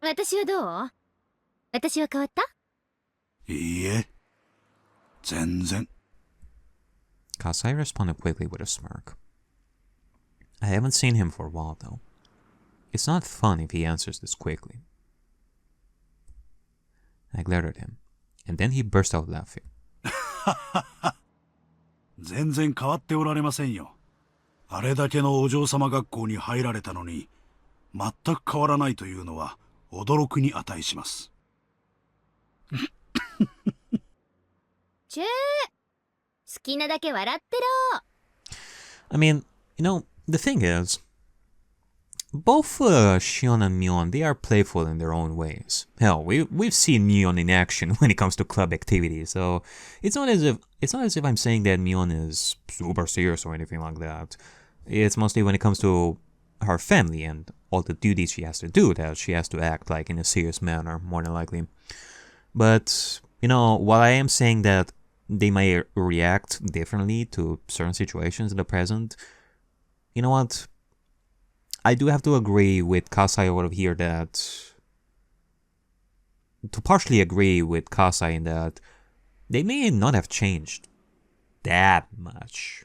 私はどう？私は変わった？いいえ、全然。Kasai responded quickly with a smirk. I haven't seen him for a while though. It's not fun if he answers this quickly. I glared at him, and then he burst out laughing. 全然変わっておられませんよ。あれだけのお嬢様学校に入られたのに、全く変わらないというのは驚くに値します。ちぇー、好きなだけ笑ってろ。I mean, the thing is, both Shion and Mion, they are playful in their own ways. Hell, we've seen Mion in action when it comes to club activities, so it's not as if I'm saying that Mion is super serious or anything like that. It's mostly when it comes to her family and all the duties she has to do that she has to act like in a serious manner, more than likely. But, while I am saying that they might react differently to certain situations in the present, you know what? I do have to agree with Kasai over here to partially agree with Kasai in that they may not have changed that much.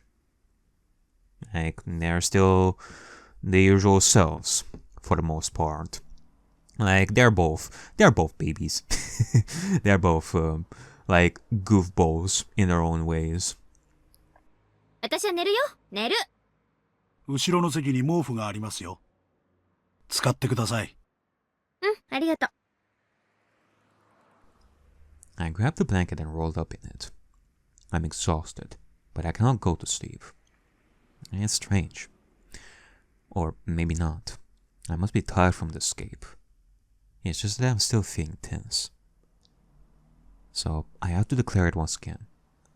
Like, they're still the usual selves for the most part. Like, they're both babies. They're both, like, goofballs in their own ways. 私は寝るよ、寝る。後ろの席に毛布がありますよ。使ってください。うん、ありがとう。I grabbed the blanket and rolled up in it. I'm exhausted, but I cannot go to sleep. It's strange. Or maybe not. I must be tired from the escape. It's just that I'm still feeling tense. So I have to declare it once again,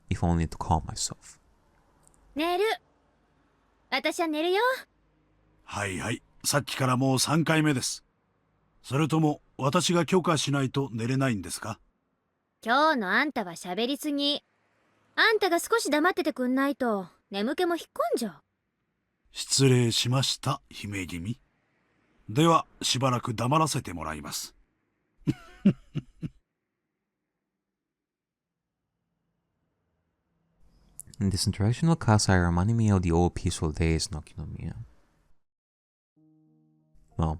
if only to calm myself. 寝る。私は寝るよ。はいはい、さっきからもう3回目です。それとも私が許可しないと寝れないんですか？今日のあんたは喋りすぎ。あんたが少し黙っててくんないと眠気も引っ込んじゃう。失礼しました、姫君。ではしばらく黙らせてもらいます。This interaction with Kasai reminded me of the old peaceful days in Okinomiya. Well,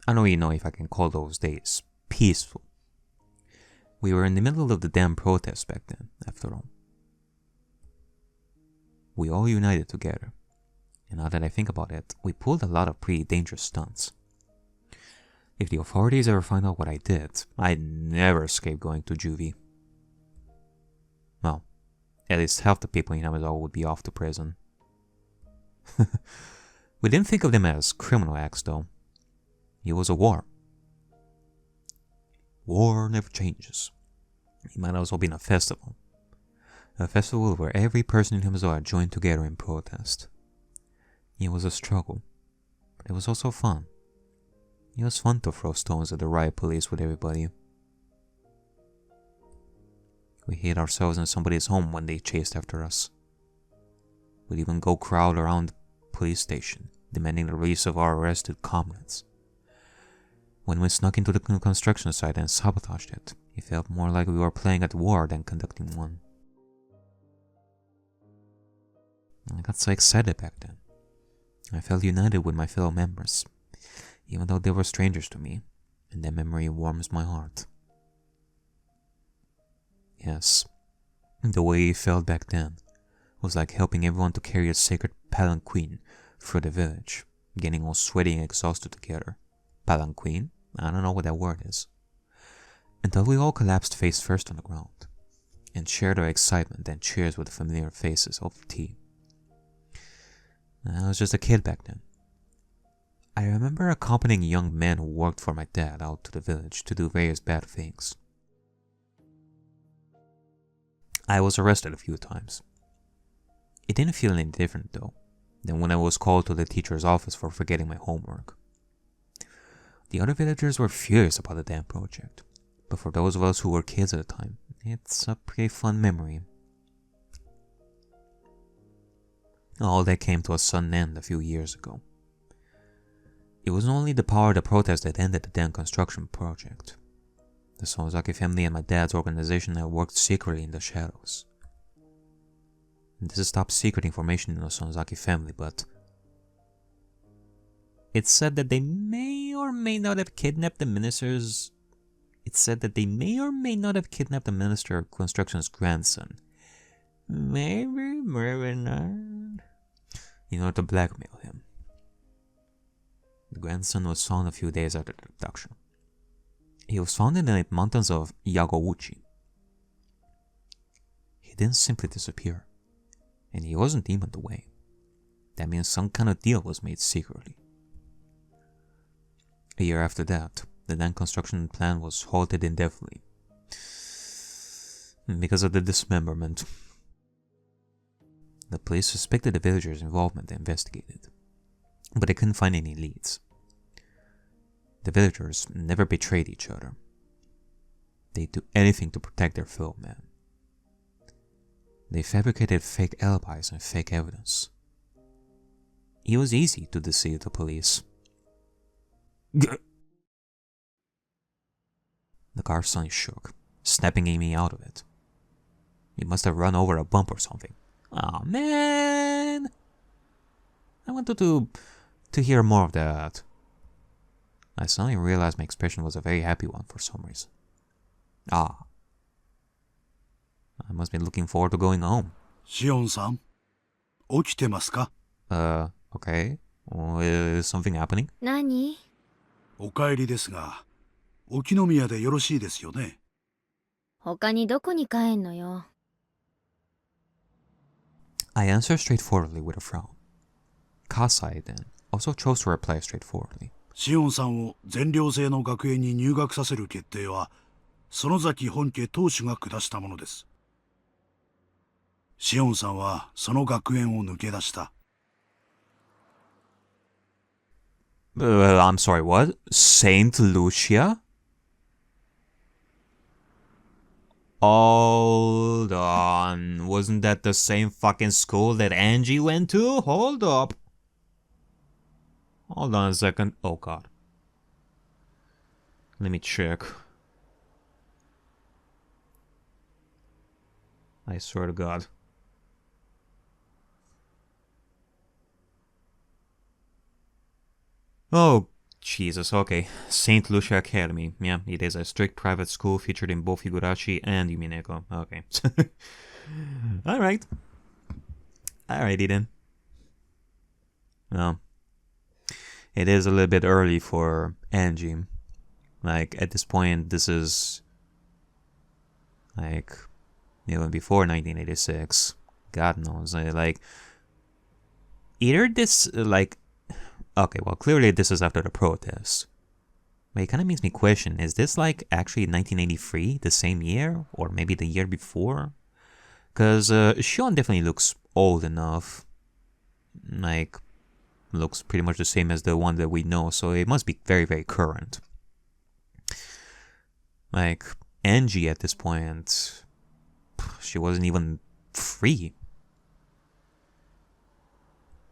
I don't even know if I can call those days peaceful. We were in the middle of the damn protest back then, after all. We all united together, and now that I think about it, we pulled a lot of pretty dangerous stunts. If the authorities ever find out what I did, I'd never escape going to juvie. Well, at least half the people in Hinamizawa would be off to prison. We didn't think of them as criminal acts, though. It was a war. War never changes. It might as well be a festival. A festival where every person in Hinamizawa joined together in protest. It was a struggle, but it was also fun. It was fun to throw stones at the riot police with everybody. We hid ourselves in somebody's home when they chased after us. We'd even go crowd around the police station, demanding the release of our arrested comrades. When we snuck into the construction site and sabotaged it, it felt more like we were playing at war than conducting one. I got so excited back then. I felt united with my fellow members, even though they were strangers to me, and that memory warms my heart. Yes, the way it felt back then was like helping everyone to carry a sacred palanquin through the village, getting all sweaty and exhausted together. Palanquin? I don't know what that word is. Until we all collapsed face first on the ground, and shared our excitement and cheers with the familiar faces over tea. I was just a kid back then. I remember accompanying young men who worked for my dad out to the village to do various bad things. I was arrested a few times. It didn't feel any different though than when I was called to the teacher's office for forgetting my homework. The other villagers were furious about the damn project, but for those of us who were kids at the time, it's a pretty fun memory. All that came to a sudden end a few years ago. It was only the power of the protest that ended the damn construction project. The Sonozaki family and my dad's organization had worked secretly in the shadows. And this is top secret information in the Sonozaki family, but it said that they may or may not have kidnapped the minister's... It said that they may or may not have kidnapped the Minister of Construction's grandson. Maybe not. In order to blackmail him. The grandson was found a few days after the abduction. He was found in the mountains of Yagouchi. He didn't simply disappear, and he wasn't even away. That means some kind of deal was made secretly. A year after that, the then construction plan was halted indefinitely because of the dismemberment. The police suspected the villagers' involvement and investigated, but they couldn't find any leads. The villagers never betrayed each other. They'd do anything to protect their fellow man. They fabricated fake alibis and fake evidence. It was easy to deceive the police. The car suddenly shook, snapping me out of it. He must have run over a bump or something. Aw, man! I wanted to hear more of that. I suddenly realized my expression was a very happy one for some reason. Ah. I must be looking forward to going home. Shion-san, 起きてますか? Okay. Is something happening? 何？お帰りですが、沖宮でよろしいですよね。他にどこに帰んのよ。I answered straightforwardly with a frown. Kasai, then, also chose to reply straightforwardly. シオンさんを全寮制の学園に入学させる決定は、園崎本家当主が下したものです。シオンさんはその学園を抜け出した。I'm sorry, what? Saint Lucia? Hold on. Wasn't that the same fucking school that Angie went to? Hold up. Hold on a second. Oh god. Let me check. I swear to god. Oh, Jesus, okay. St. Lucia Academy. Yeah, it is a strict private school featured in both Higurashi and Yumineko. Okay. Alright. Alrighty then. Well, it is a little bit early for Angie. Like, at this point, this is... like, even before 1986. God knows. Like, either this, like... Okay, well, clearly this is after the protest. But it kind of makes me question, is this like actually 1983, the same year? Or maybe the year before? Because Shion definitely looks old enough. Like, looks pretty much the same as the one that we know, so it must be very, very current. Like, Angie at this point, she wasn't even free.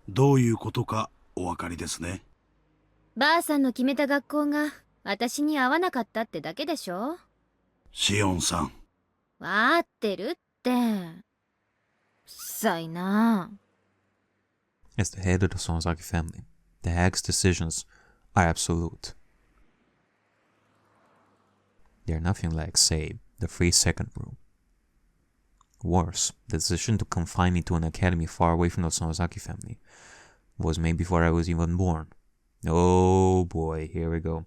どういうことかお分かりですね。ばあさんの決めた学校が私に合わなかったってだけでしょ。シオンさん。わーってるって。うっさいな。As the head of the Sonozaki family, the hag's decisions are absolute. They're nothing like, say, the free second rule. Worse, the decision to confine me to an academy far away from the Sonozaki family was made before I was even born. Oh boy, here we go.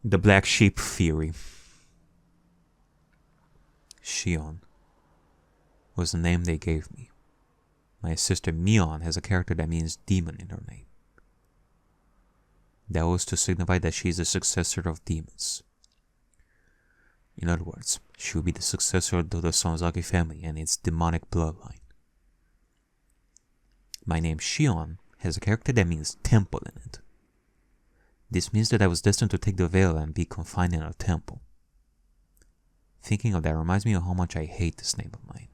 The black sheep theory. Shion was the name they gave me. My sister Mion has a character that means demon in her name. That was to signify that she is the successor of demons. In other words, she will be the successor of the Sonozaki family and its demonic bloodline. My name Shion has a character that means temple in it. This means that I was destined to take the veil and be confined in a temple. Thinking of that reminds me of how much I hate this name of mine.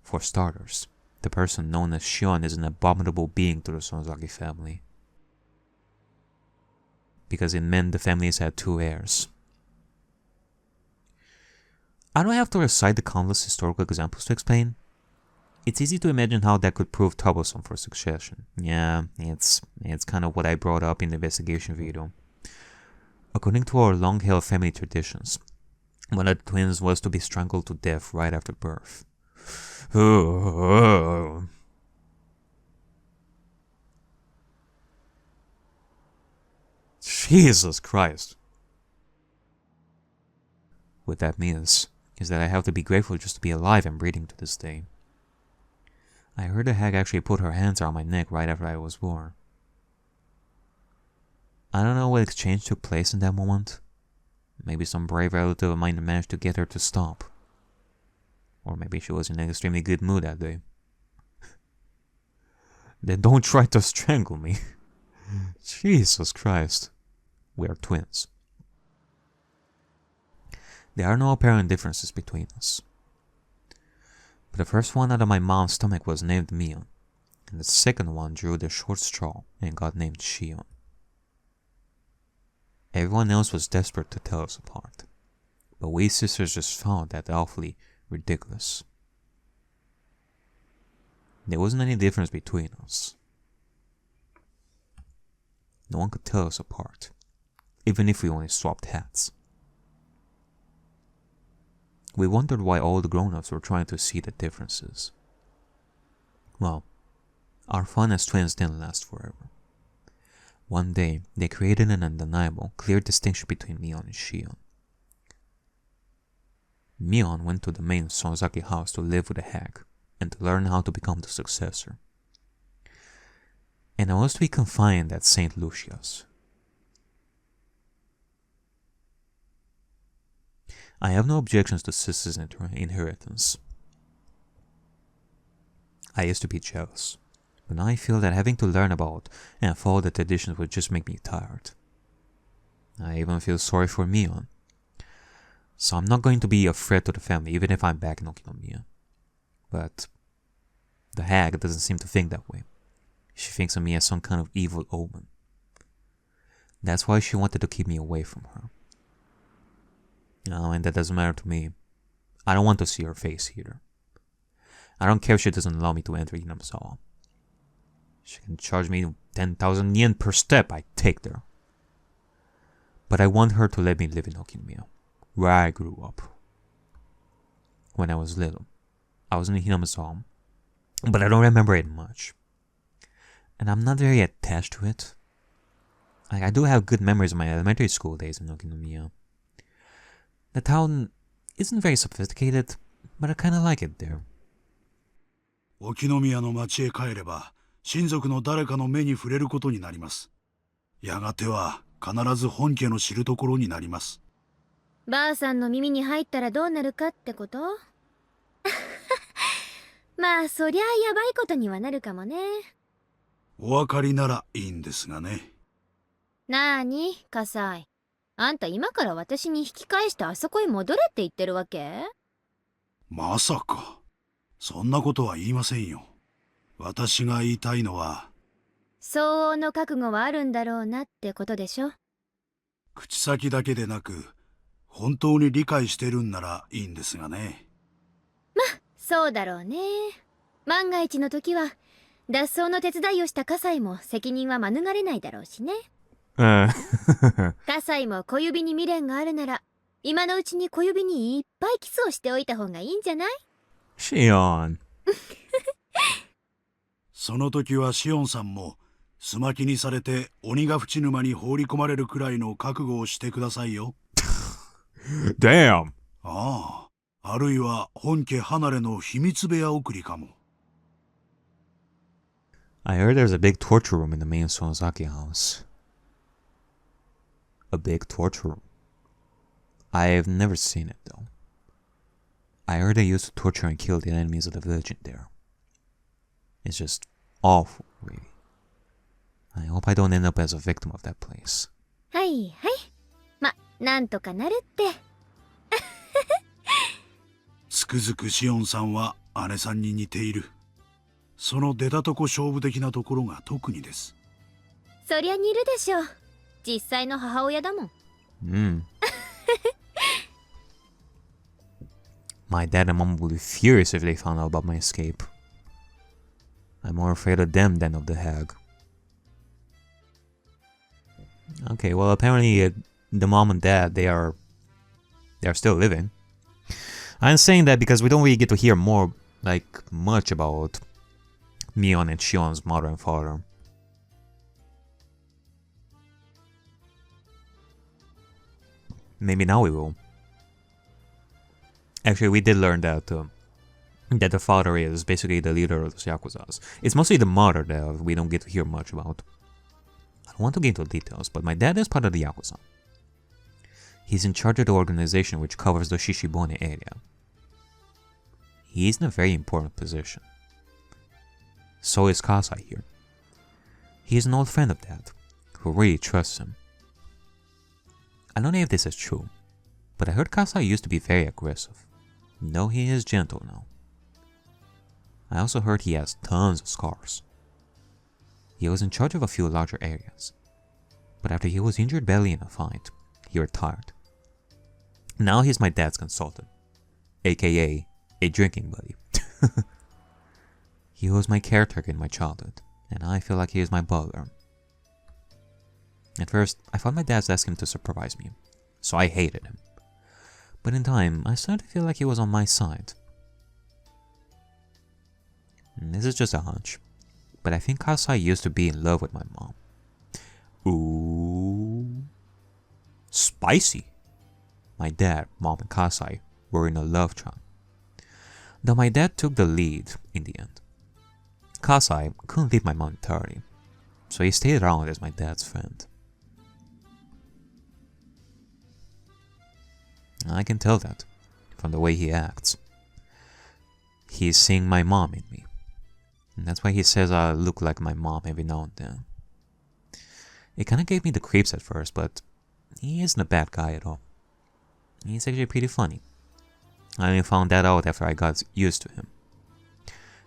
For starters, the person known as Shion is an abominable being to the Sonozaki family. Because it meant the families had 2 heirs. I don't have to recite the countless historical examples to explain. It's easy to imagine how that could prove troublesome for succession. Yeah, it's kind of what I brought up in the investigation video. According to our long-held family traditions, one of the twins was to be strangled to death right after birth. Jesus Christ. What that means is that I have to be grateful just to be alive and breathing to this day. I heard the hag actually put her hands around my neck right after I was born. I don't know what exchange took place in that moment. Maybe some brave relative of mine managed to get her to stop. Or maybe she was in an extremely good mood that day. Then don't try to strangle me. Jesus Christ. We are twins. There are no apparent differences between us. But the first one out of my mom's stomach was named Mion, and the second one drew the short straw and got named Shion. Everyone else was desperate to tell us apart, but we sisters just found that awfully ridiculous. There wasn't any difference between us. No one could tell us apart, even if we only swapped hats. We wondered why all the grown-ups were trying to see the differences. Well, our fun as twins didn't last forever. One day, they created an undeniable, clear distinction between Mion and Shion. Mion went to the main Sonozaki house to live with the hag and to learn how to become the successor. And I was to be confined at St. Lucia's. I have no objections to sisters' inheritance. I used to be jealous, but now I feel that having to learn about and follow the traditions would just make me tired. I even feel sorry for Mion. So I'm not going to be a threat to the family even if I'm back in Okinomiya. But the hag doesn't seem to think that way. She thinks of me as some kind of evil omen. That's why she wanted to keep me away from her. And that doesn't matter to me. I don't want to see her face either. I don't care if she doesn't allow me to enter Hinamizawa. She can charge me 10,000 yen per step, I take there. But I want her to let me live in Okinomiya, where I grew up. When I was little, I was in Hinamizawa, but I don't remember it much. And I'm not very attached to it. I do have good memories of my elementary school days in Okinomiya. The town isn't very sophisticated, but I kinda like it there. 沖宮の町へ帰れば、親族の誰かの目に触れることになります。やがては必ず本家の知るところになります。ばあさんの耳に入ったらどうなるかってこと？まあ、そりゃあやばいことにはなるかもね。お分かりならいいんですがね。なーに、葛西。あんた今から私に引き返してあそこへ戻れって言ってるわけ？まさか。そんなことは言いませんよ。私が言いたいのは。相応の覚悟はあるんだろうなってことでしょ。口先だけでなく、本当に理解してるんならいいんですがね。ま、そうだろうね。万が一の時は、脱走の手伝いをした葛西も責任は免れないだろうしね。葛西も小指に未練があるなら、今のうちに小指にいっぱいキスをしておいた方がいいんじゃない？シオン。その時はシオンさんも、すまきにされて鬼ヶ淵沼に放り込まれるくらいの覚悟をしてくださいよ。Damn! ああ、あるいは本家離れの秘密部屋送りかも。I heard there's a big torture room in the main Sonozaki house. A big torture room. I've never seen it though. I heard they used to torture and kill the enemies of the village in there. It's just awful, really. I hope I don't end up as a victim of that place. はいはい。ま、なんとかなるって。つくづくシオンさんは姉さんに似ている。その出たとこ勝負的なところが特にです。そりゃ似るでしょ。実際の母親だもん。My dad and mom would be furious if they found out about my escape. I'm more afraid of them than of the hag. Okay, well apparently the mom and dad, they are still living. I'm saying that because we don't really get to hear more, like, much about Mion and Shion's mother and father. Maybe now we will. Actually, we did learn that that the father is basically the leader of the Yakuzas. It's mostly the mother that we don't get to hear much about. I don't want to get into details, but my dad is part of the Yakuza. He's in charge of the organization which covers the Shishibone area. He's in a very important position. So is Kasai here. He is an old friend of Dad, who really trusts him. I don't know if this is true, but I heard Kasai used to be very aggressive, though he is gentle now. I also heard he has tons of scars. He was in charge of a few larger areas, but after he was injured badly in a fight, he retired. Now he's my dad's consultant, a.k.a. a drinking buddy. He was my caretaker in my childhood, and I feel like he is my butler. At first, I thought my dad asked him to supervise me, so I hated him. But in time, I started to feel like he was on my side. And this is just a hunch, but I think Kasai used to be in love with my mom. Ooh. Spicy. My dad, mom, and Kasai were in a love triangle. Though my dad took the lead in the end. Kasai couldn't leave my mom entirely, so he stayed around as my dad's friend. I can tell that from the way he acts. He's seeing my mom in me, and that's why he says I look like my mom every now and then. It kinda gave me the creeps at first, but he isn't a bad guy at all. He's actually pretty funny. I only found that out after I got used to him.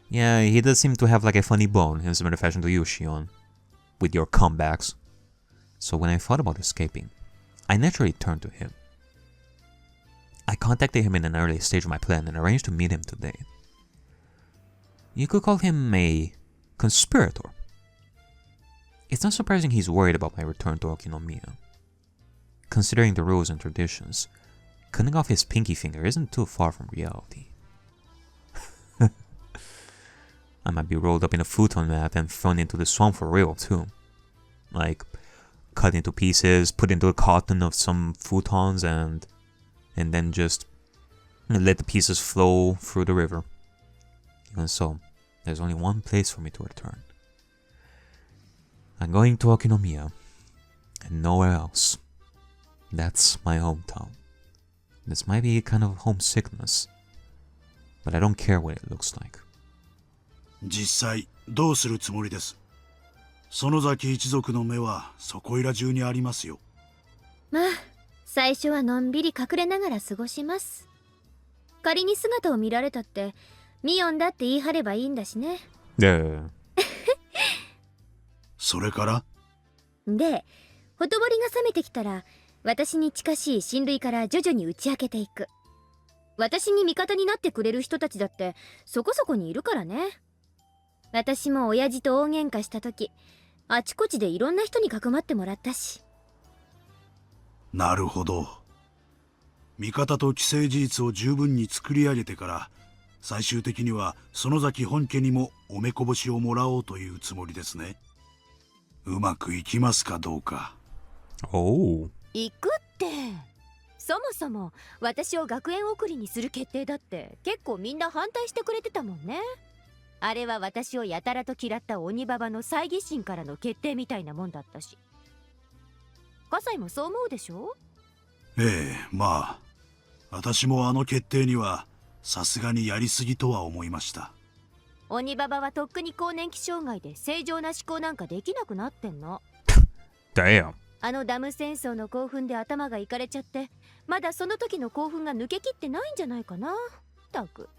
Yeah, he does seem to have like a funny bone in similar fashion to you, Shion, with your comebacks. So when I thought about escaping, I naturally turned to him. I contacted him in an early stage of my plan and arranged to meet him today. You could call him a conspirator. It's not surprising he's worried about my return to Okinomiya. Considering the rules and traditions, cutting off his pinky finger isn't too far from reality. I might be rolled up in a futon mat and thrown into the swamp for real too. Like, cut into pieces, put into the cotton of some futons and then just let the pieces flow through the river. Even so, there's only one place for me to return. I'm going to Okinomiya, and nowhere else. That's my hometown. This might be a kind of homesickness, but I don't care what it looks like. 実際どうするつもりです。園崎一族の目はそこいら中にありますよ。まあ、最初はのんびり隠れながら過ごします。仮に姿を見られたって、ミオンだって言い張ればいいんだしね。それからで、ほとぼりが冷めてきたら、私に近しい親類から徐々に打ち明けていく。私に味方になってくれる人たちだってそこそこにいるからね。私も親父と大喧嘩した時、あちこちでいろんな人にかくまってもらったし。なるほど。味方と既成事実を十分に作り上げてから、最終的には園崎本家にもおめこぼしをもらおうというつもりですね。うまくいきますかどうか。おお。行くって。そもそも私を学園送りにする決定だって結構みんな反対してくれてたもんね。あれは私をやたらと嫌った鬼ババの猜疑心からの決定みたいなもんだったし。葛西もそう思うでしょ？ええ、まあ私もあの決定にはさすがにやりすぎとは思いました。鬼ババはとっくに更年期障害で正常な思考なんかできなくなってんの。Damn. あのダム戦争の興奮で頭がいかれちゃって、まだその時の興奮が抜けきってないんじゃないかな。たく。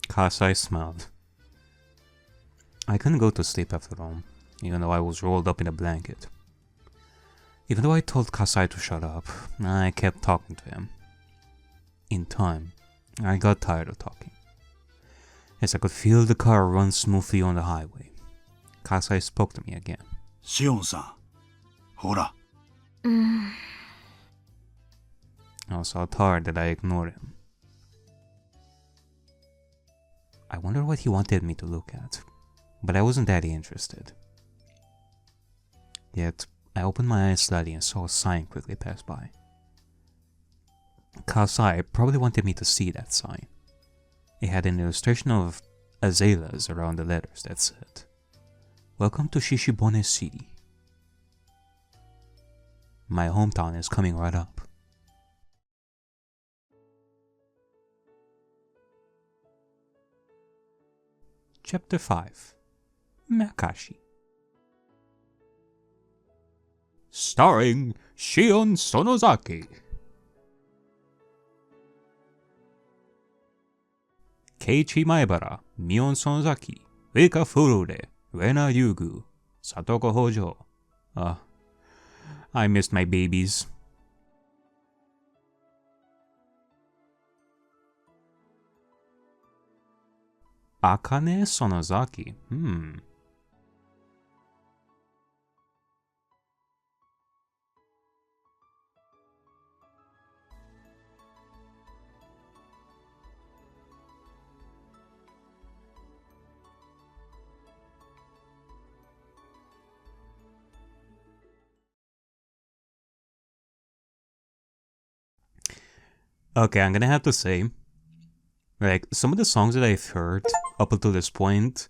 Kasai smiled. I couldn't go to sleep after all, even though I was rolled up in a blanket. Even though I told Kasai to shut up, I kept talking to him. In time, I got tired of talking. As I could feel the car run smoothly on the highway, Kasai spoke to me again. Shion-san, hora. I was so tired that I ignored him. I wondered what he wanted me to look at, but I wasn't that interested. Yet, I opened my eyes slightly and saw a sign quickly pass by. Kasai probably wanted me to see that sign. It had an illustration of azaleas around the letters that said, "Welcome to Shishibone City. My hometown is coming right up." Chapter 5 Makashi. Starring Shion Sonozaki. Keiichi Maebara, Mion Sonozaki, Rika Furure, Rena Yugu, Satoko Hojo. I missed my babies. Akane Sonozaki. Okay, I'm gonna have to say, like, some of the songs that I've heard up until this point,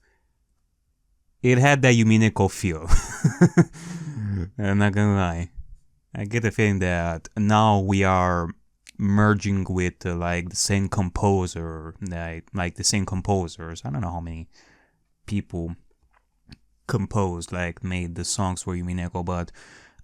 it had that Yumineko feel. I'm not gonna lie. I get the feeling that now we are merging with like the same composer, like the same composers. I don't know how many people composed, like made the songs for Yumineko, but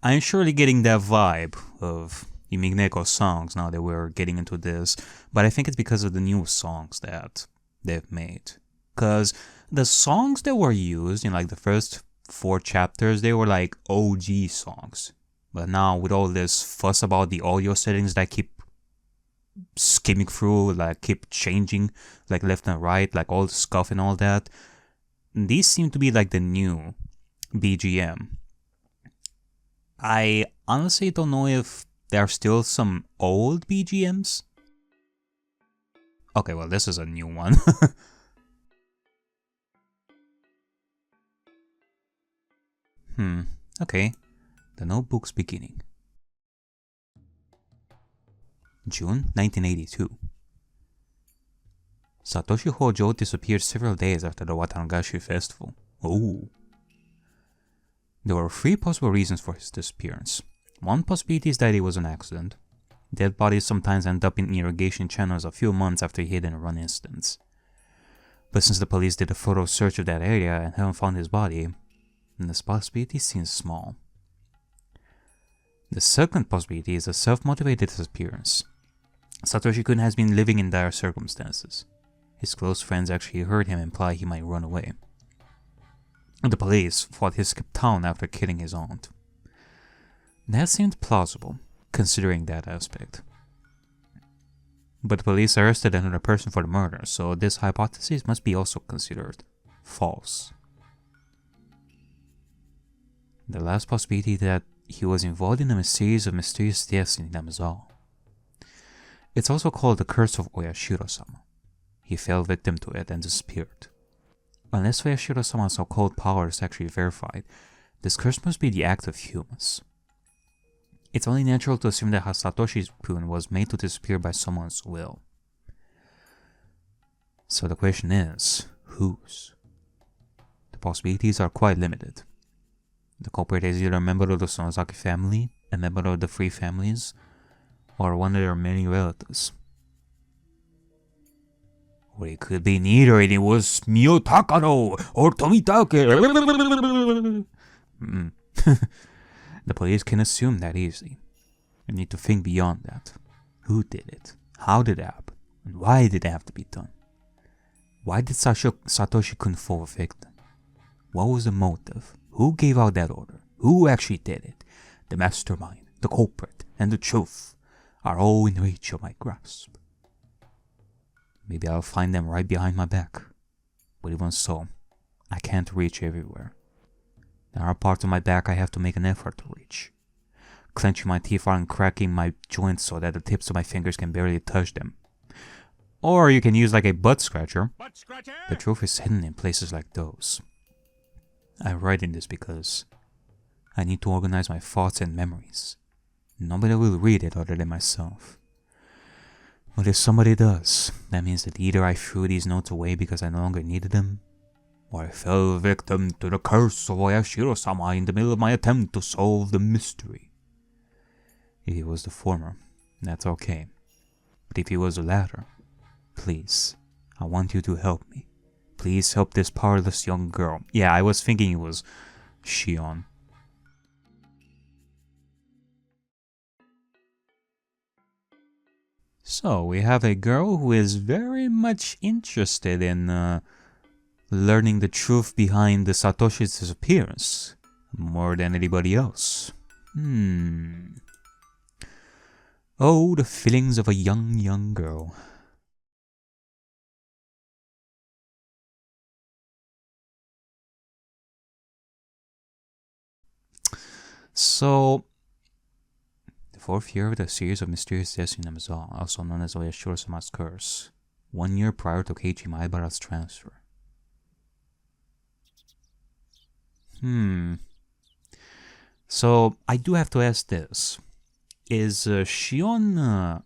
I'm surely getting that vibe of Yumineko's songs now that we're getting into this, but I think it's because of the new songs that they've made. Because the songs that were used in like the first 4 chapters, they were like OG songs. But now with all this fuss about the audio settings that I keep skimming through, like keep changing, like left and right, like all the scuff and all that, these seem to be like the new BGM. I honestly don't know if there are still some old BGMs. Okay, well, this is a new one. Okay. The Notebook's beginning. June 1982. Satoshi Hojo disappeared several days after the Watanagashi festival. Oh. There were 3 possible reasons for his disappearance. One possibility is that it was an accident. Dead bodies sometimes end up in irrigation channels a few months after hit-and-run incidents. But since the police did a thorough search of that area and haven't found his body, this possibility seems small. The second possibility is a self-motivated disappearance. Satoshi-kun has been living in dire circumstances. His close friends actually heard him imply he might run away. The police thought he escaped town after killing his aunt. That seemed plausible, considering that aspect. But the police arrested another person for the murder, so this hypothesis must be also considered false. The last possibility is that he was involved in a series of mysterious deaths in Hinamizawa. It's also called the Curse of Oyashiro-sama. He fell victim to it and disappeared. Unless Oyashiro-sama's occult power is actually verified, this curse must be the act of humans. It's only natural to assume that Satoshi-kun was made to disappear by someone's will. So the question is, whose? The possibilities are quite limited. The culprit is either a member of the Sonozaki family, a member of the 3 families, or one of their many relatives. Or it could be neither, and it was Miyotakano or Tomitake. The police can assume that easily. You need to think beyond that. Who did it? How did it happen? And why did it have to be done? Why did Satoshi-kun fall victim? What was the motive? Who gave out that order? Who actually did it? The mastermind, the culprit, and the truth are all in reach of my grasp. Maybe I'll find them right behind my back. But even so, I can't reach everywhere. There are parts of my back I have to make an effort to reach. Clenching my teeth and cracking my joints so that the tips of my fingers can barely touch them. Or you can use like a butt scratcher. The truth is hidden in places like those. I'm writing this because I need to organize my thoughts and memories. Nobody will read it other than myself. But if somebody does, that means that either I threw these notes away because I no longer needed them, or I fell victim to the curse of Oyashiro-sama in the middle of my attempt to solve the mystery. If it was the former, that's okay. But if it was the latter, please, I want you to help me. Please help this powerless young girl. Yeah, I was thinking it was Shion. So, we have a girl who is very much interested in learning the truth behind the Satoshi's disappearance. More than anybody else. Oh, the feelings of a young girl. So, the fourth year of the series of mysterious deaths in Hinamizawa, also known as Oyashiro-sama's curse, 1 year prior to Keiichi Maebara's transfer. So, I do have to ask this. Is Shion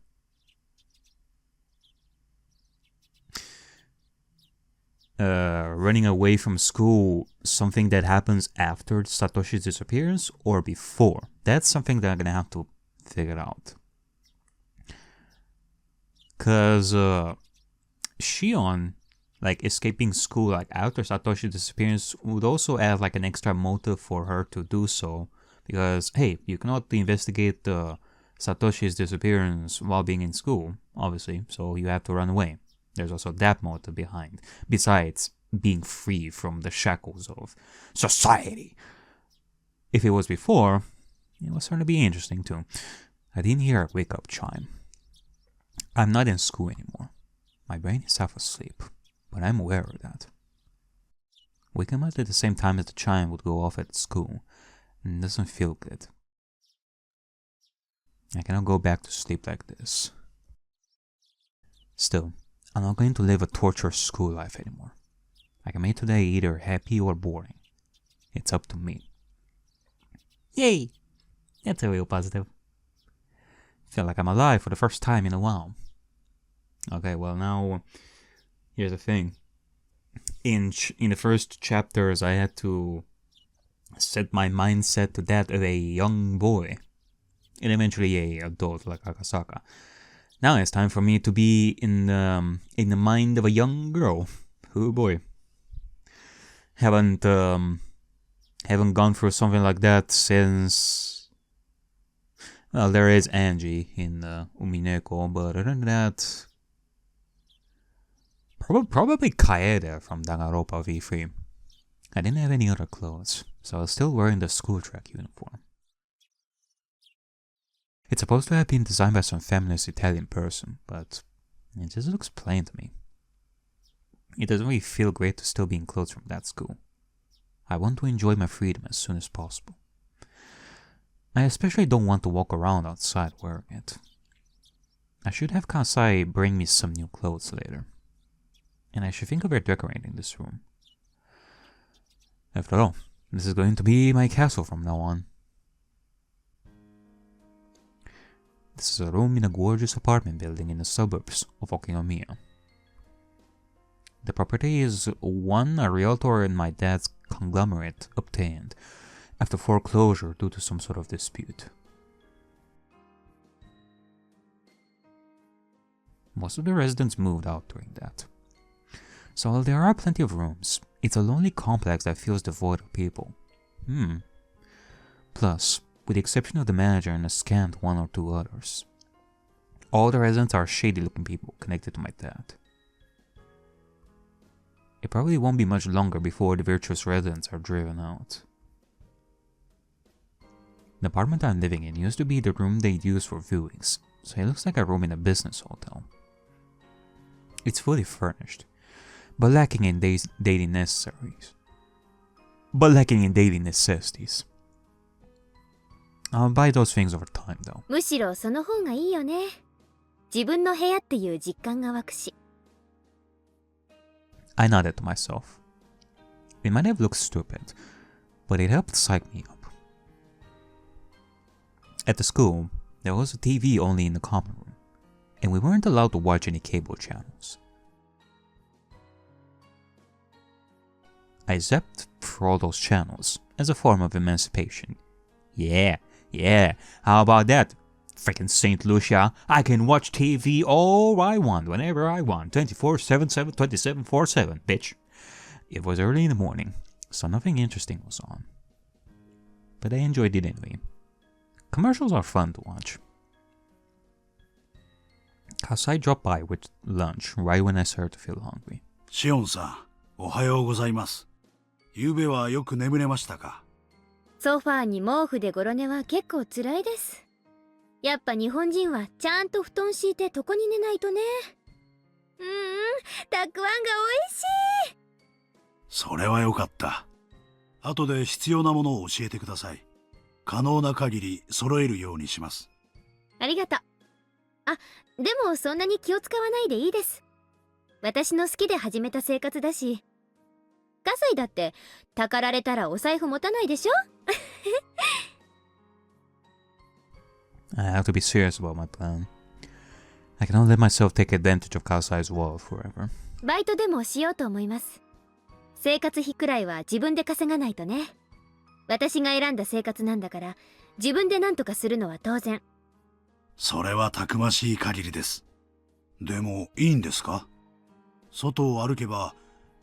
running away from school something that happens after Satoshi's disappearance or before? That's something that I'm gonna have to figure out. Cause Shion, like escaping school like after Satoshi's disappearance would also add like an extra motive for her to do so. Because hey, you cannot investigate Satoshi's disappearance while being in school, obviously, so you have to run away. There's also that motive behind, besides being free from the shackles of society. If it was before, it was starting to be interesting too. I didn't hear a wake-up chime. I'm not in school anymore. My brain is half asleep, but I'm aware of that. Waking up at the same time as the chime would go off at school, and it doesn't feel good. I cannot go back to sleep like this. Still, I'm not going to live a torturous school life anymore. I can make today either happy or boring. It's up to me. Yay! That's a real positive. Feel like I'm alive for the first time in a while. Okay, well now, here's the thing. In the first chapters, I had to set my mindset to that of a young boy. And eventually a adult like Akasaka. Now it's time for me to be in the mind of a young girl. Oh boy. Haven't gone through something like that since... Well, there is Angie in Umineko, but other than that... Probably Kaede from Danganronpa V3. I didn't have any other clothes, so I was still wearing the school track uniform. It's supposed to have been designed by some feminist Italian person, but it just looks plain to me. It doesn't really feel great to still be in clothes from that school. I want to enjoy my freedom as soon as possible. I especially don't want to walk around outside wearing it. I should have Kasai bring me some new clothes later. And I should think of redecorating this room. After all, this is going to be my castle from now on. This is a room in a gorgeous apartment building in the suburbs of Okinomiya. The property is one a realtor and my dad's conglomerate obtained after foreclosure due to some sort of dispute. Most of the residents moved out during that. So while there are plenty of rooms, it's a lonely complex that feels devoid of people. Plus, with the exception of the manager and a scant one or two others, all the residents are shady looking people connected to my dad. It probably won't be much longer before the virtuous residents are driven out. The apartment I'm living in used to be the room they'd use for viewings, so it looks like a room in a business hotel. It's fully furnished, but lacking in daily necessities. I'll buy those things over time, though. むしろその方がいいよね。自分の部屋っていう実感が湧くし。I nodded to myself. It might have looked stupid, but it helped psych me up. At the school, there was a TV only in the common room, and we weren't allowed to watch any cable channels. I zapped through all those channels as a form of emancipation. Yeah, how about that? Frickin' St. Lucia, I can watch TV all I want, whenever I want, 24/7, 27/4/7, bitch. It was early in the morning, so nothing interesting was on. But I enjoyed it anyway. Commercials are fun to watch. Kasai dropped by with lunch right when I started to feel hungry. シオンさん、おはようございます。昨夜はよく眠れましたか？ソファーに毛布でゴロ寝は結構辛いです。やっぱ日本人はちゃんと布団敷いて床に寝ないとね。たくあんが美味しい。それはよかった。後で必要なものを教えてください。可能な限り揃えるようにします。ありがとう。あ、でもそんなに気を使わないでいいです。私の好きで始めた生活だし。葛西だってたかられたらお財布持たないでしょI have to be serious about my plan. I cannot let myself take advantage of Kasai's wealth forever. バイトでもしようと思います。生活費くらいは自分で稼がないとね。私が選んだ生活なんだから自分で何とかするのは当然。それはたくましい限りです。でもいいんですか？外を歩けば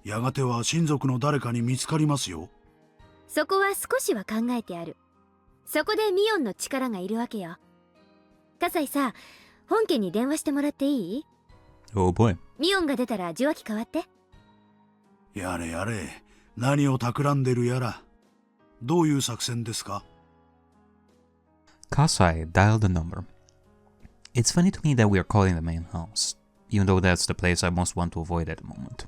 やがては親族の誰かに見つかりますよ。そこは少しは考えてある。そこでミオンの力がいるわけよ。葛西さ、本家に電話してもらっていい？ Oh boy. ミオンが出たら受話器変わって。やれやれ、何を企んでるやら。どういう作戦ですか？ Kasai dialed the number. It's funny to me that we are calling the main house, even though that's the place I most want to avoid at the moment.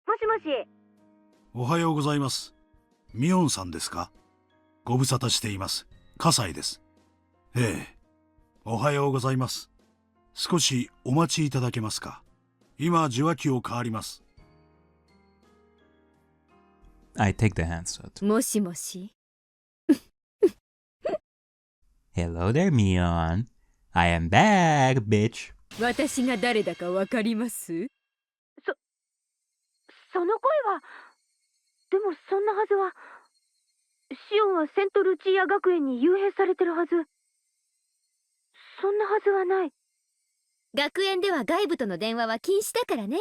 もしもし。おはようございます。ミオンさんですか？ご無沙汰しています。葛西です。ええ。おはようございます。少しお待ちいただけますか？今、受話器を代わります。I take the handset. もしもし。Hello there, Mion. I am back, bitch. 私が誰だかわかります？その声は。でもそんなはずは。シオンはセントルチーア学園に幽閉されてるはず。そんなはずはない。学園では外部との電話は禁止だからね。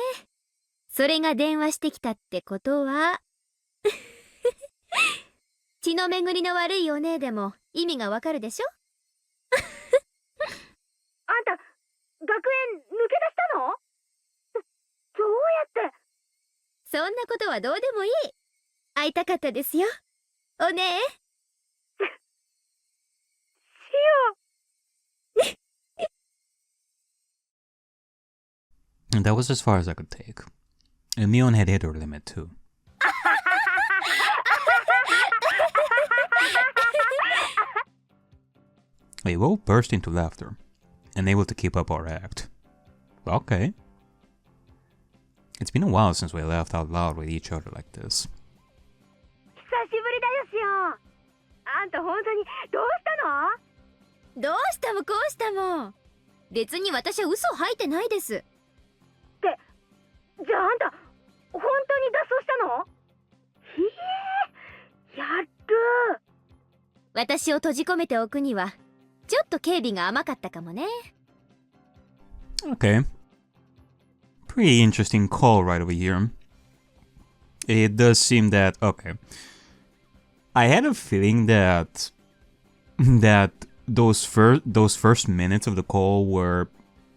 それが電話してきたってことは血の巡りの悪いお姉でも意味がわかるでしょあんた、学園抜け出したの？どうやって？そんなことはどうでもいい。会いたかったですよ、お姉。And that was as far as I could take. And Mion had hit her limit too. We both burst into laughter, unable to keep up our act. Okay. It's been a while since we laughed out loud with each other like this. 久しぶりだよ、シオン。あんた本当にどうしたの？どうしたもこうしたも。別に私は嘘吐いてないです。って、じゃああんた本当に脱走したの？やる。私を閉じ込めておくにはちょっと警備が甘かったかもね。Okay. Pretty interesting call right over here. It does seem that, okay. I had a feeling that those first minutes of the call were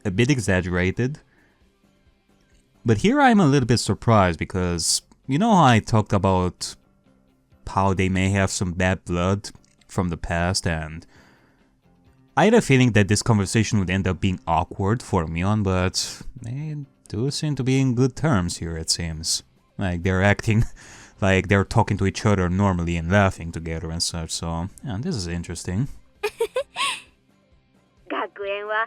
a bit exaggerated, But here I'm a little bit surprised because you know how I talked about how they may have some bad blood from the past, and I had a feeling that this conversation would end up being awkward for Mion, but they do seem to be in good terms here, it seems. Like they're acting like they're talking to each other normally and laughing together and such, so yeah, this is interesting. 学園は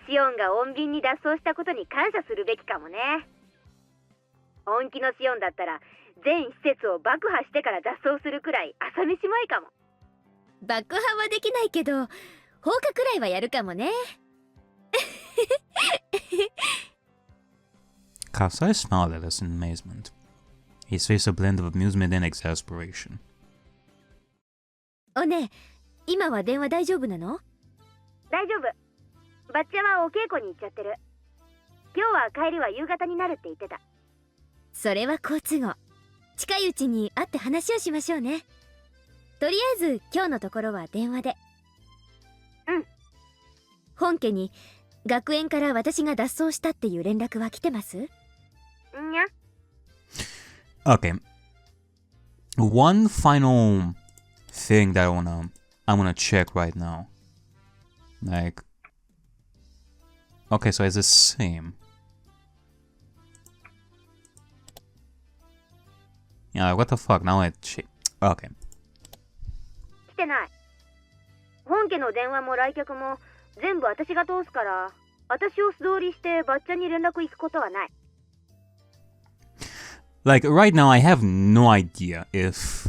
シオンが穏便に脱走したことに感謝するべきかもね。本気のシオンだったら全施設を爆破してから脱走するくらい朝飯前かも。爆破はできないけど放火くらいはやるかもね。Kasai smiled at us in amazement. His face a blend of amusement and exasperation. おねえ、今は電話大丈夫なの？大丈夫。バッチャはお稽古に行っちゃってる。今日は帰りは夕方になるって言ってた。それは好都合。近いうちに会って話をしましょうね。とりあえず今日のところは電話で。うん。本家に学園から私が脱走したっていう連絡は来てます？んや。Okay. One final thing that I wanna check right now. Like, okay, so it's the same. Yeah, what the fuck? Now okay. 来てない。本家の電話も来客も全部私が通すから、私を素通りしてバッチャに連絡行くことはない。Like right now, I have no idea if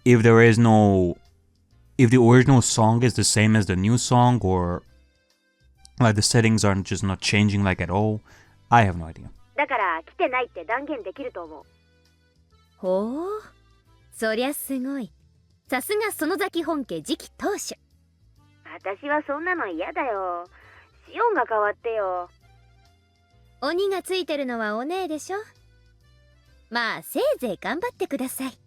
there is no, if the original song is the same as the new song, or like the settings are just not changing like at all. I have no idea. だから来てないって断言できると思う。ほう、そりゃすごい。さすが園崎本家次期当主。私はそんなの嫌だよ。シオンが変わってよ。鬼がついてるのはお姉でしょ。まあせいぜい頑張ってください。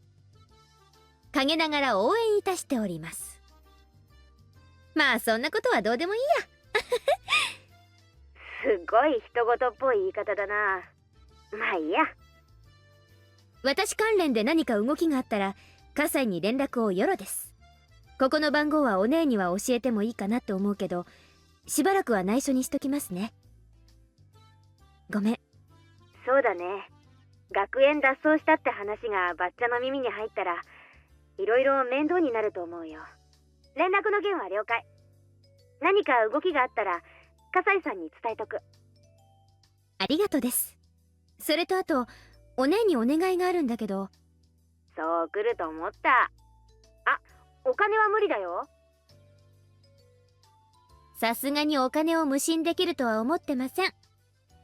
陰ながら応援いたしております。まあそんなことはどうでもいいや。すごい人事っぽい言い方だな。まあいいや。私関連で何か動きがあったら葛西に連絡をよろです。ここの番号はお姉には教えてもいいかなって思うけど、しばらくは内緒にしときますね。ごめん。そうだね。学園脱走したって話がバッチャの耳に入ったらいろいろ面倒になると思うよ。連絡の件は了解。何か動きがあったら葛西さんに伝えとく。ありがとうです。それとあとお姉にお願いがあるんだけど。そう来ると思った。あ、お金は無理だよ。さすがにお金を無心できるとは思ってません。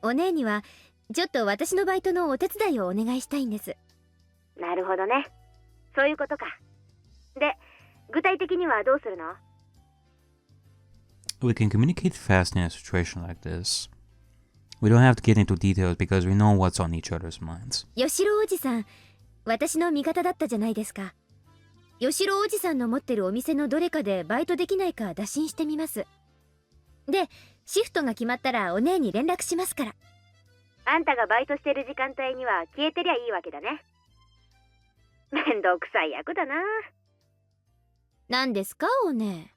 お姉にはちょっと私のバイトのお手伝いをお願いしたいんです。なるほどね。そういうことか。で、具体的にはどうするの？ We can communicate fast in a situation like this. We don't have to get into details because we know what's on each other's minds. 吉郎おじさん、私の味方だったじゃないですか。吉郎おじさんの持ってるお店のどれかでバイトできないか打診してみます。で、シフトが決まったらお姉に連絡しますから。あんたがバイトしてる時間帯には消えてりゃいいわけだね。めんどくさい役だな。何ですかお姉。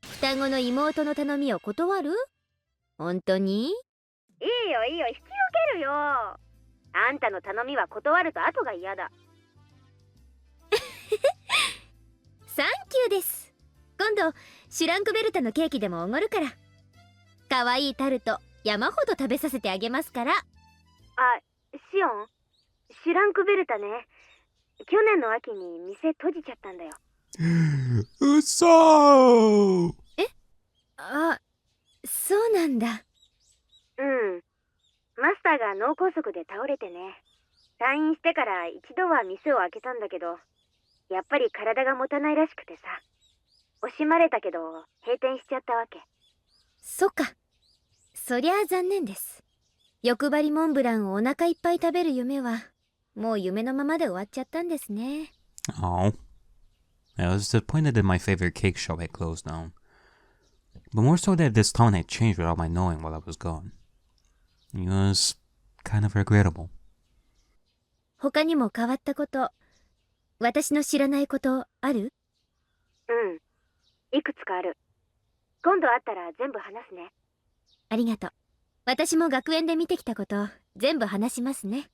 双子の妹の頼みを断る？本当に？いいよいいよ、引き受けるよ。あんたの頼みは断ると後が嫌だ。サンキューです。今度シュランクベルタのケーキでもおごるから。かわいいタルト山ほど食べさせてあげますから。あ、シオン、シュランクベルタね。去年の秋に店閉じちゃったんだよ。うそー。え？あ、そうなんだ。うん。マスターが脳梗塞で倒れてね。退院してから一度は店を開けたんだけど、やっぱり体が持たないらしくてさ。惜しまれたけど閉店しちゃったわけ。そっか。そりゃあ残念です。欲張りモンブランをお腹いっぱい食べる夢はもう夢のままで終わっちゃったんですね。Oh. I was disappointed that my favorite cake shop had closed down. But more so that this town had changed without my knowing while I was gone. It was kind of regrettable. 他にも変わったこと、私の知らないことある？いくつかある。今度会ったら全部話すね。ありがとう。私も学園で見てきたこと全部話しますね。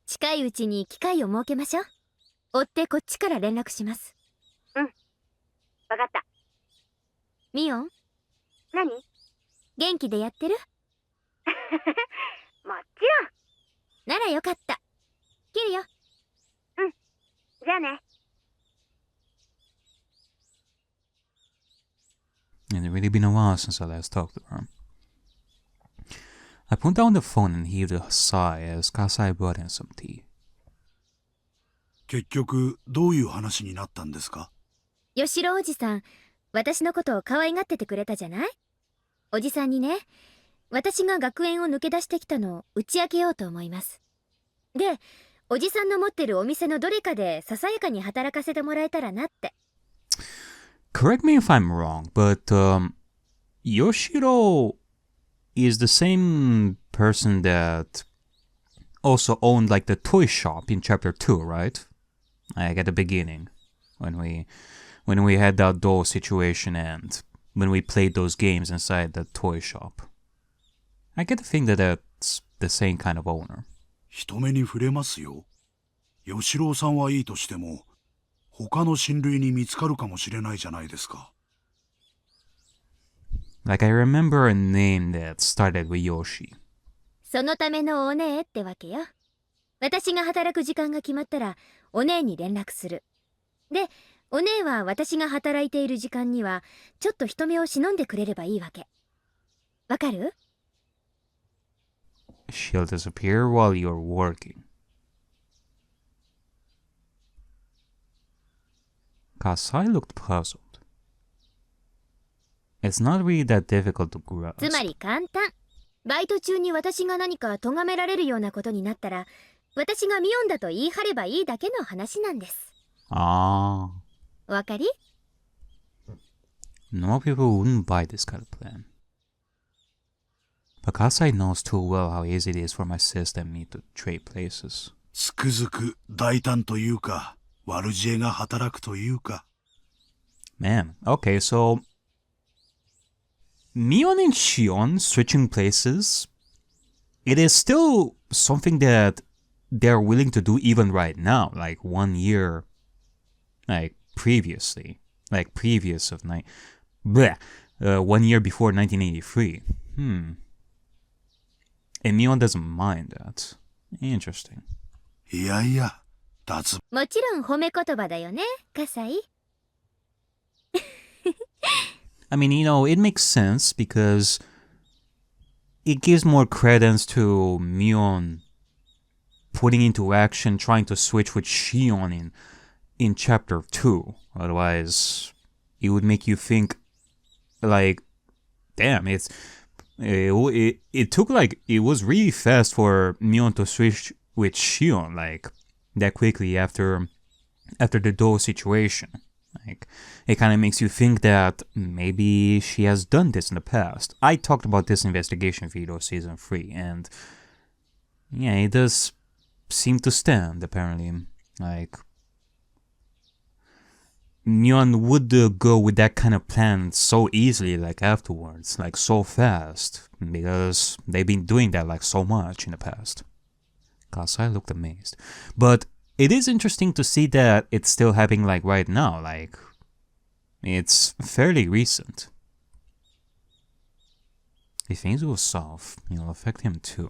近いうちに機会を設けましょう。追ってこっちから連絡します。わかった。ミオン？何？元気でやってる？もちろん。ならよかった。切るよ。じゃあね。It's really been a while since I last talked to her. I put down the phone and heaved a sigh as Kasai brought in some tea. 結局どういう話になったんですか？吉郎おじさん、私のことを可愛がっててくれたじゃない？おじさんにね、私が学園を抜け出してきたのを打ち明けようと思います。で、おじさんの持ってるお店のどれかでささやかに働かせてもらえたらなって。Correct me if I'm wrong, but Yoshiro is the same person that also owned like the toy shop in chapter 2, right? Like at the beginning, when we had that doll situation and when we played those games inside the toy shop. I get the thing that that's the same kind of owner. 人目に触れますよ。吉郎さんはいいとしても、他の親類に見つかるかもしれないじゃないですか。Like I remember a name that started with Yoshi. そのためのお姉ってわけよ。私が働く時間が決まったらお姉に連絡する。で、お姉は私が働いている時間にはちょっと人目を忍んでくれればいいわけ。わかる？ She'll disappear while you're working. Kasai looked puzzled. It's not really that difficult to grasp. つまり簡単。バイト中に私が何か咎められるようなことになったら、私がミオンだと言い張ればいいだけの話なんです。Ah. わかり？ Normal people wouldn't buy this kind of plan. But Kasai knows too well how easy it is for my sister and me to trade places. つくづく大胆というか、悪知恵が働くというか。Man, okay, so Mion and Shion switching places, it is still something that they're willing to do even right now, like 1 year, like previously, like previous of 1 year before 1983. And Mion doesn't mind that. Interesting. いやいや、もちろん褒め言葉だよね、葛西。I mean, you know, it makes sense because it gives more credence to Mion putting into action, trying to switch with Shion in chapter 2. Otherwise, it would make you think, like, damn, it took like, it was really fast for Mion to switch with Shion, like, that quickly after the doll situation. Like, it kind of makes you think that maybe she has done this in the past. I talked about this investigation video season 3, and yeah, it does seem to stand, apparently. Like, Mion would go with that kind of plan so easily, like afterwards, like so fast, because they've been doing that like so much in the past. Kasai looked amazed. But it is interesting to see that it's still happening like right now, like it's fairly recent. If things go south, it'll affect him too.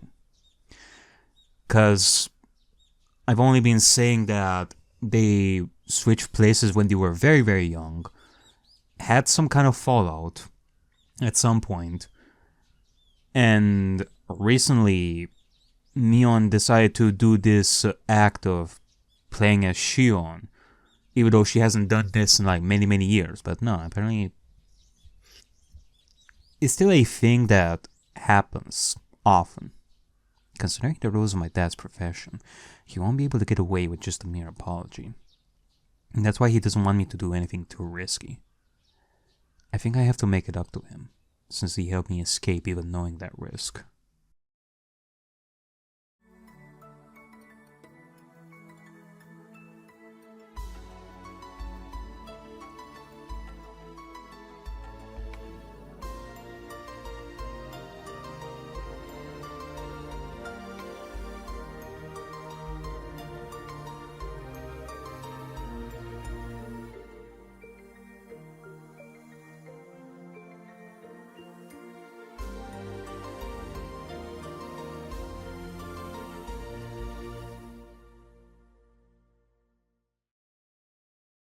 Cause I've only been saying that they switched places when they were very, very young, had some kind of fallout at some point, and recently Mion decided to do this act of playing as Shion, even though she hasn't done this in like many, many years. But no, apparently it's still a thing that happens often. Considering the rules of my dad's profession, he won't be able to get away with just a mere apology. And that's why he doesn't want me to do anything too risky. I think I have to make it up to him, since he helped me escape even knowing that risk.